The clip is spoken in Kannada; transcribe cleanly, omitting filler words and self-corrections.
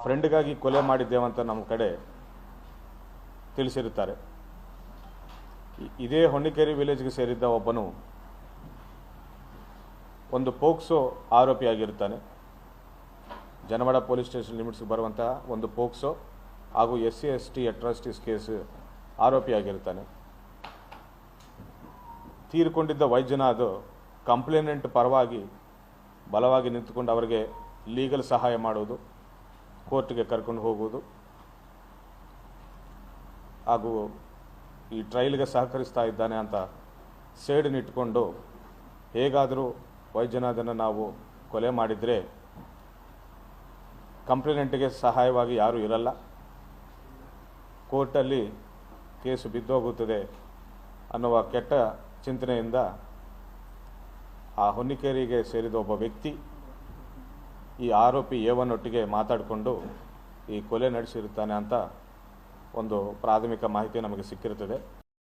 ಫ್ರೆಂಡ್ಗಾಗಿ ಕೊಲೆ ಮಾಡಿದ್ದೇವಂತ ನಮ್ಮ ಕಡೆ ತಿಳಿಸಿರುತ್ತಾರೆ. ಇದೇ ಹೊನ್ನಿಕೇರಿ ವಿಲೇಜ್ಗೆ ಸೇರಿದ್ದ ಒಬ್ಬನು ಒಂದು ಪೋಕ್ಸೋ ಆರೋಪಿಯಾಗಿರುತ್ತಾನೆ. ಜನವಾಡ ಪೊಲೀಸ್ ಸ್ಟೇಷನ್ ಲಿಮಿಟ್ಸ್ಗೆ ಬರುವಂತಹ ಒಂದು ಪೋಕ್ಸೋ ಹಾಗೂ SC/ST ಅಟ್ರಾಸಿಟೀಸ್ ಕೇಸ್ ಆರೋಪಿಯಾಗಿರುತ್ತಾನೆ. ತೀರಿಕೊಂಡಿದ್ದ ವೈದ್ಯನಾದ ಕಂಪ್ಲೇನೆಂಟ್ ಪರವಾಗಿ ಬಲವಾಗಿ ನಿಂತುಕೊಂಡು ಅವರಿಗೆ ಲೀಗಲ್ ಸಹಾಯ ಮಾಡುವುದು, ಕೋರ್ಟ್ಗೆ ಕರ್ಕೊಂಡು ಹೋಗುವುದು ಹಾಗೂ ಈ ಟ್ರಯಲ್ಗೆ ಸಹಕರಿಸ್ತಾ ಇದ್ದಾನೆ ಅಂತ ಸೇಡಿನಿಟ್ಟುಕೊಂಡು ಹೇಗಾದರೂ ವೈದ್ಯನಾಥನ ನಾವು ಕೊಲೆ ಮಾಡಿದರೆ ಕಂಪ್ಲೇನೆಂಟ್ಗೆ ಸಹಾಯವಾಗಿ ಯಾರೂ ಇರಲ್ಲ, ಕೋರ್ಟಲ್ಲಿ ಕೇಸು ಬಿದ್ದೋಗುತ್ತದೆ ಅನ್ನುವ ಕೆಟ್ಟ ಚಿಂತನೆಯಿಂದ ಆ ಹೊನ್ನಿಕೇರಿಗೆ ಸೇರಿದ ಒಬ್ಬ ವ್ಯಕ್ತಿ ಈ ಆರೋಪಿ A1 ಒಟ್ಟಿಗೆ ಮಾತಾಡಿಕೊಂಡು ಈ ಕೊಲೆ ನಡೆಸಿರುತ್ತಾನೆ ಅಂತ ಒಂದು ಪ್ರಾಥಮಿಕ ಮಾಹಿತಿ ನಮಗೆ ಸಿಕ್ಕಿರುತ್ತದೆ.